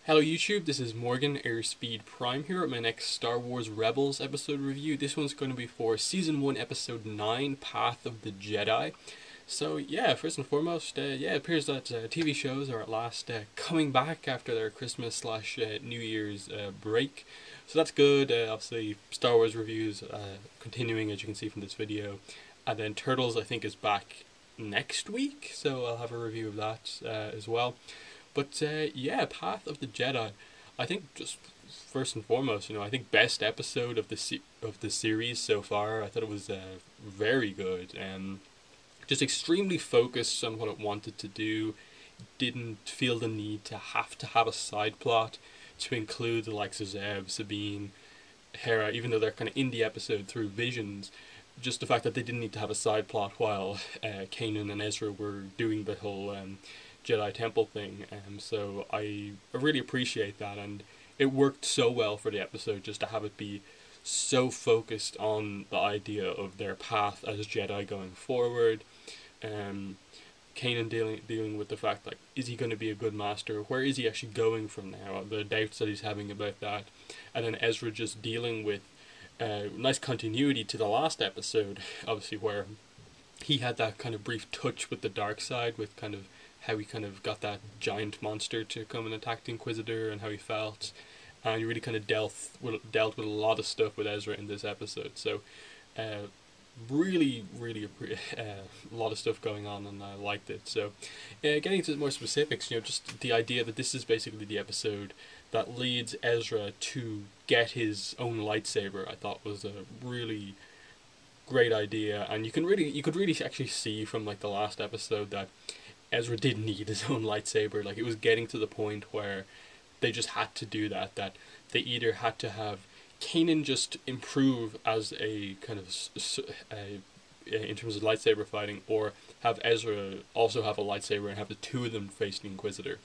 Hello YouTube, this is Morgan, Airspeed Prime here at my next Star Wars Rebels episode review. This one's going to be for Season 1, Episode 9, Path of the Jedi. So yeah, first and foremost, it appears that TV shows are at last coming back after their Christmas slash New Year's break. So that's good. Obviously, Star Wars reviews continuing, as you can see from this video. And then Turtles, I think, is back next week, so I'll have a review of that as well. But yeah, Path of the Jedi. I think just first and foremost, I think best episode of the series so far. I thought it was very good and just extremely focused on what it wanted to do. Didn't feel the need to have a side plot to include the likes of Zeb, Sabine, Hera, even though they're kind of in the episode through visions. Just the fact that they didn't need to have a side plot while Kanan and Ezra were doing the whole Jedi Temple thing. So I really appreciate that, and it worked so well for the episode just to have it be so focused on the idea of their path as Jedi going forward. Kanan dealing with the fact, like, is he going to be a good master? Where is he actually going from now? The doubts that he's having about that. And then Ezra just dealing with nice continuity to the last episode, obviously, where he had that kind of brief touch with the dark side, with kind of how he kind of got that giant monster to come and attack the Inquisitor and how he felt. And he really kind of dealt with a lot of stuff with Ezra in this episode. So really a lot of stuff going on, and I liked it. So getting into more specifics, just the idea that this is basically the episode that leads Ezra to get his own lightsaber, I thought was a really great idea. And you could really actually see from like the last episode that Ezra did need his own lightsaber. Like, it was getting to the point where they just had to do that they either had to have Kanan just improve as a kind of in terms of lightsaber fighting, or have Ezra also have a lightsaber and have the two of them face the Inquisitor.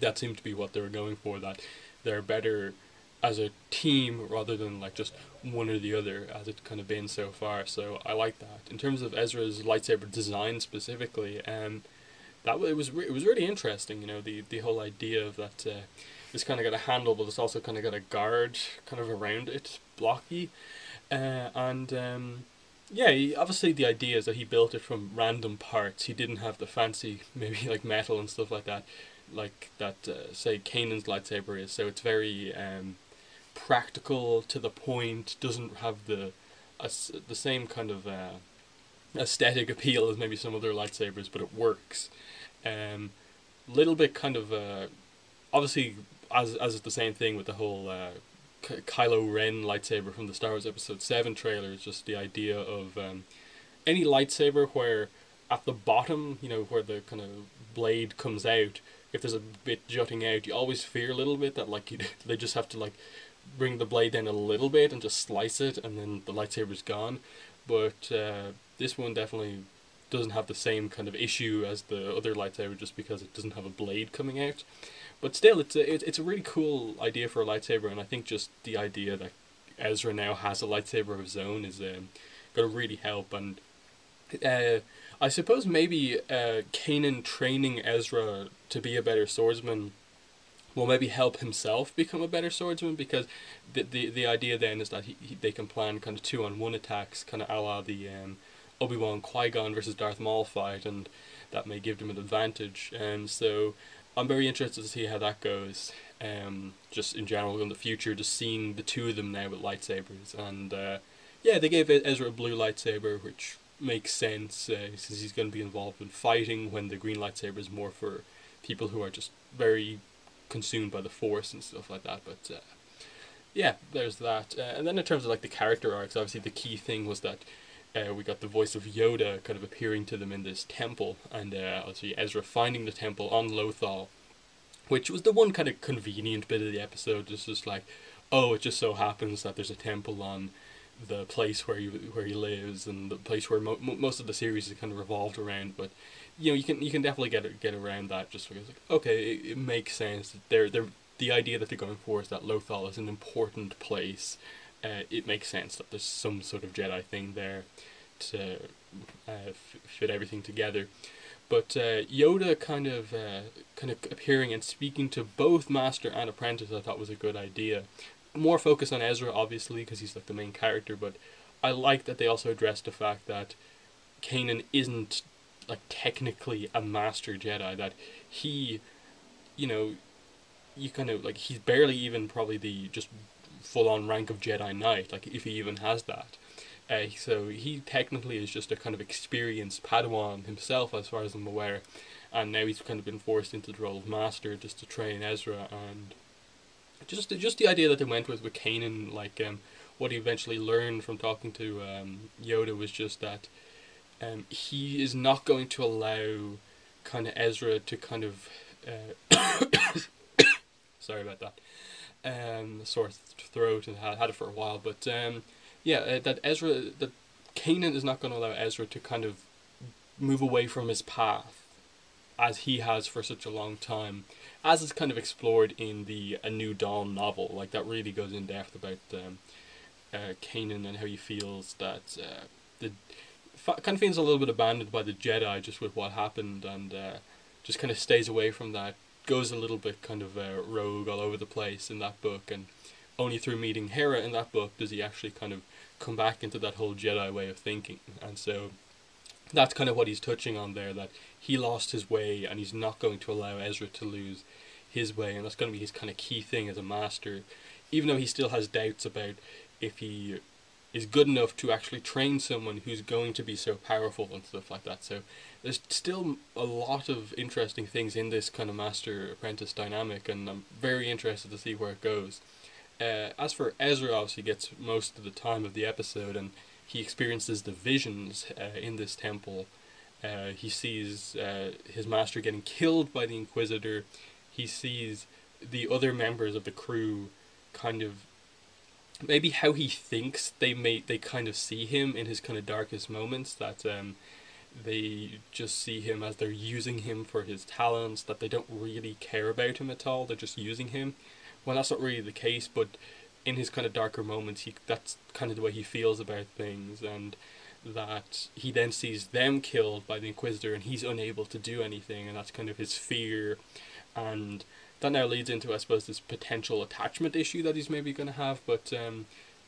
That seemed to be what they were going for, that they're better as a team rather than like just one or the other, as it's kind of been so far. So I like that. In terms of Ezra's lightsaber design specifically, it was really interesting. The whole idea of that it's kind of got a handle, but it's also kind of got a guard kind of around it, blocky, obviously the idea is that he built it from random parts. He didn't have the fancy maybe like metal and stuff like that, say Kanan's lightsaber is. So it's very practical, to the point. Doesn't have the same kind of aesthetic appeal as maybe some other lightsabers, but it works. Little bit kind of obviously, as it's the same thing with the whole Kylo Ren lightsaber from the Star Wars Episode 7 trailer. It's just the idea of any lightsaber where at the bottom, where the kind of blade comes out, if there's a bit jutting out, you always fear a little bit that they just have to like bring the blade down a little bit and just slice it, and then the lightsaber's gone. But this one definitely doesn't have the same kind of issue as the other lightsaber, just because it doesn't have a blade coming out. But still, it's a really cool idea for a lightsaber, and I think just the idea that Ezra now has a lightsaber of his own is going to really help. And I suppose maybe Kanan training Ezra to be a better swordsman will maybe help himself become a better swordsman, because the idea then is that they can plan kind of 2-on-1 attacks, kind of a la the Obi-Wan Qui-Gon versus Darth Maul fight, and that may give them an advantage. So I'm very interested to see how that goes. Just in general in the future, just seeing the two of them now with lightsabers. And they gave Ezra a blue lightsaber, which makes sense since he's going to be involved in fighting, when the green lightsaber is more for people who are just very consumed by the Force and stuff like that. But there's that. And then in terms of like the character arcs, obviously the key thing was that we got the voice of Yoda kind of appearing to them in this temple, and obviously Ezra finding the temple on Lothal, which was the one kind of convenient bit of the episode. It's just like, oh, it just so happens that there's a temple on the place where he lives, and the place where most of the series is kind of revolved around. But you can definitely get around that, just because like, okay, it makes sense. The idea that they're going for is that Lothal is an important place. It makes sense that there's some sort of Jedi thing there to fit everything together. But Yoda kind of appearing and speaking to both Master and Apprentice, I thought was a good idea. More focus on Ezra, obviously, because he's like the main character. But I like that they also addressed the fact that Kanan isn't like technically a Master Jedi. That he, you know, you kind of like he's barely even probably the just full on rank of Jedi Knight. Like if he even has that. So he technically is just a kind of experienced Padawan himself, as far as I'm aware, and now he's kind of been forced into the role of Master just to train Ezra, and just the idea that they went with Kanan, like what he eventually learned from talking to Yoda was just that he is not going to allow kind of Ezra to kind of sorry about that sore throat, and had it for a while, but that Kanan is not going to allow Ezra to kind of move away from his path as he has for such a long time, as is kind of explored in the A New Dawn novel. Like that really goes in depth about Kanan and how he feels that kind of feels a little bit abandoned by the Jedi just with what happened, and just kind of stays away from that. Goes a little bit kind of rogue all over the place in that book, and only through meeting Hera in that book does he actually kind of come back into that whole Jedi way of thinking. And so that's kind of what he's touching on there, that he lost his way and he's not going to allow Ezra to lose his way, and that's going to be his kind of key thing as a master, even though he still has doubts about if he is good enough to actually train someone who's going to be so powerful and stuff like that. So there's still a lot of interesting things in this kind of master-apprentice dynamic, and I'm very interested to see where it goes. As for Ezra, obviously gets most of the time of the episode, and he experiences the visions in this temple. He sees his master getting killed by the Inquisitor. He sees the other members of the crew kind of maybe how he thinks they kind of see him in his kind of darkest moments, that they just see him as they're using him for his talents, that they don't really care about him at all, they're just using him. Well, that's not really the case, but in his kind of darker moments, that's kind of the way he feels about things, and that he then sees them killed by the Inquisitor and he's unable to do anything, and that's kind of his fear. And that now leads into, I suppose, this potential attachment issue that he's maybe going to have, but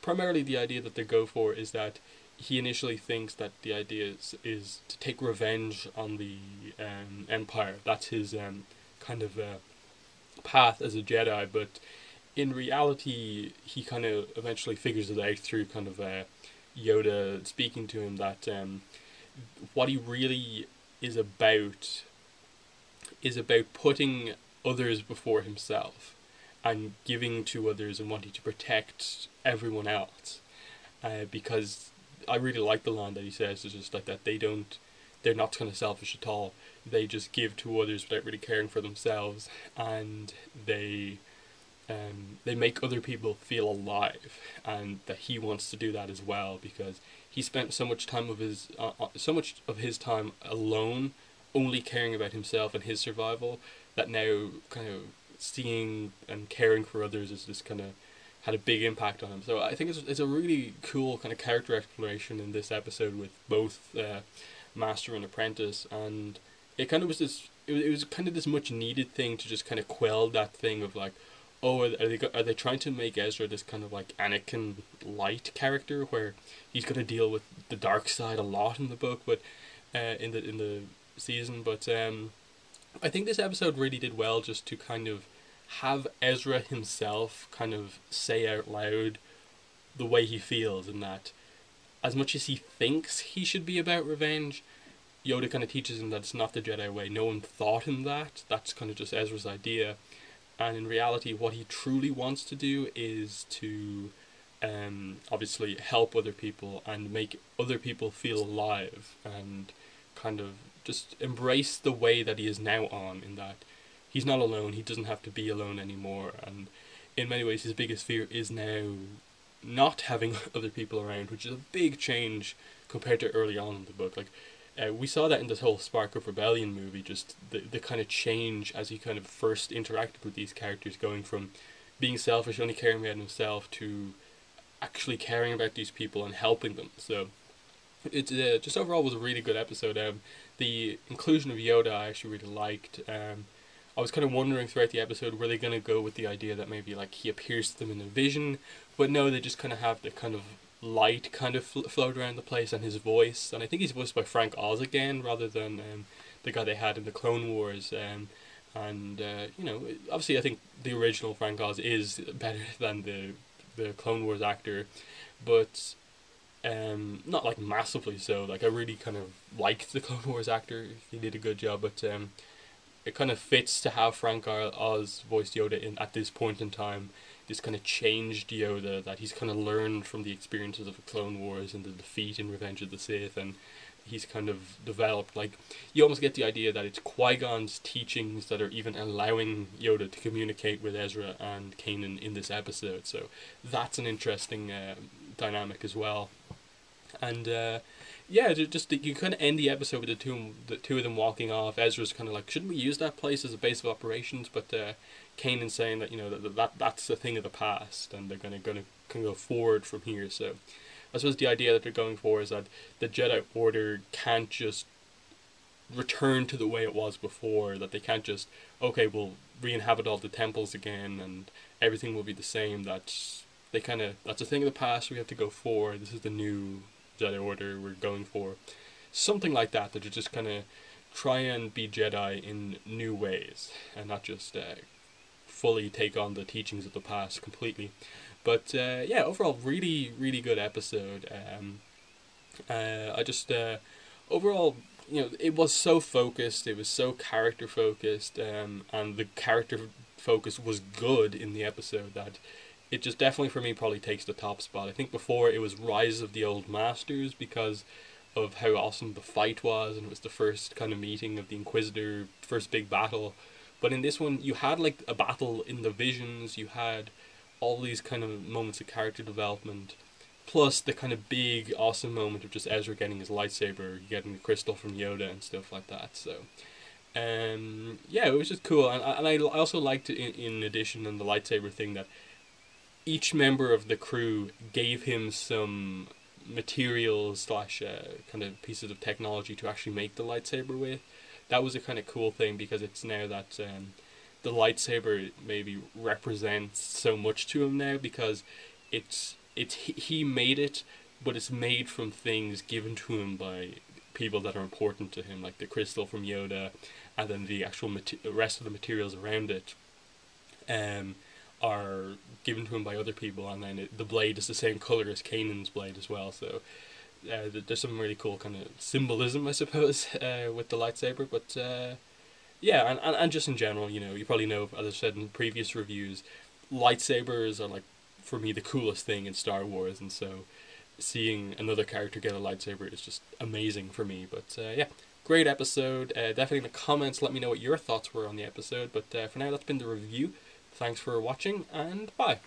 primarily the idea that they go for is that he initially thinks that the idea is to take revenge on the Empire. That's his kind of path as a Jedi, but in reality he kind of eventually figures it out through kind of Yoda speaking to him, that what he really is about putting others before himself and giving to others and wanting to protect everyone else, because I really like the line that he says. It's just like that they're not kind of selfish at all. They just give to others without really caring for themselves, and they make other people feel alive, and that he wants to do that as well, because he spent so much time of his time alone, only caring about himself and his survival, that now kind of seeing and caring for others is just kind of had a big impact on him. So I think it's a really cool kind of character exploration in this episode with both Master and Apprentice, and it kind of was this. It was kind of this much needed thing to just kind of quell that thing of like, oh, are they trying to make Ezra this kind of like Anakin light character where he's going to deal with the dark side a lot in the book, but in the season. But I think this episode really did well just to kind of have Ezra himself kind of say out loud the way he feels, and that as much as he thinks he should be about revenge, Yoda kind of teaches him that it's not the Jedi way. No one thought him that. That's kind of just Ezra's idea. And in reality, what he truly wants to do is to obviously help other people and make other people feel alive, and kind of just embrace the way that he is now on, in that he's not alone, he doesn't have to be alone anymore, and in many ways his biggest fear is now not having other people around, which is a big change compared to early on in the book. Like we saw that in this whole Spark of Rebellion movie, just the kind of change as he kind of first interacted with these characters, going from being selfish, only caring about himself, to actually caring about these people and helping them. So it just overall was a really good episode. The inclusion of Yoda I actually really liked. I was kind of wondering throughout the episode, were they going to go with the idea that maybe like he appears to them in a vision, but no, they just kind of have the kind of light kind of float around the place, and his voice, and I think he's voiced by Frank Oz again rather than the guy they had in the Clone Wars. And you know, obviously, I think the original Frank Oz is better than the Clone Wars actor, but not like massively so. Like I really kind of liked the Clone Wars actor; he did a good job, but it kind of fits to have Frank Oz voiced Yoda in at this point in time. This kind of changed Yoda, that he's kind of learned from the experiences of the Clone Wars and the defeat in Revenge of the Sith, and he's kind of developed. Like, you almost get the idea that it's Qui-Gon's teachings that are even allowing Yoda to communicate with Ezra and Kanan in this episode. So that's an interesting dynamic as well. And yeah, just you kind of end the episode with the two of them walking off. Ezra's kind of like, shouldn't we use that place as a base of operations? But Kanan saying that, you know, that's a thing of the past, and they're gonna go forward from here. So I suppose the idea that they're going for is that the Jedi Order can't just return to the way it was before. That they can't just, okay, we'll re-inhabit all the temples again and everything will be the same. That's a thing of the past. We have to go forward. This is the new Jedi Order we're going for. Something like that. That you just kind of try and be Jedi in new ways and not just fully take on the teachings of the past completely. But yeah, overall, really, really good episode. I just overall, you know, it was so focused. It was so character focused, and the character focus was good in the episode that it just definitely for me probably takes the top spot. I think before it was Rise of the Old Masters because of how awesome the fight was, and it was the first kind of meeting of the Inquisitor, first big battle. But in this one, you had like a battle in the visions. You had all these kind of moments of character development, plus the kind of big, awesome moment of just Ezra getting his lightsaber, getting the crystal from Yoda and stuff like that. So, yeah, it was just cool. And I also liked, in addition, on the lightsaber thing, that each member of the crew gave him some materials slash kind of pieces of technology to actually make the lightsaber with. That was a kind of cool thing, because it's now that the lightsaber maybe represents so much to him now, because he made it, but it's made from things given to him by people that are important to him, like the crystal from Yoda, and then the actual rest of the materials around it are given to him by other people, and then the blade is the same color as Kanan's blade as well. So there's some really cool kind of symbolism, I suppose, with the lightsaber. But yeah, and just in general, you know, you probably know, as I said in previous reviews, lightsabers are like, for me, the coolest thing in Star Wars, and so seeing another character get a lightsaber is just amazing for me. But yeah, great episode. Definitely in the comments, let me know what your thoughts were on the episode. But for now, that's been the review. Thanks for watching, and bye.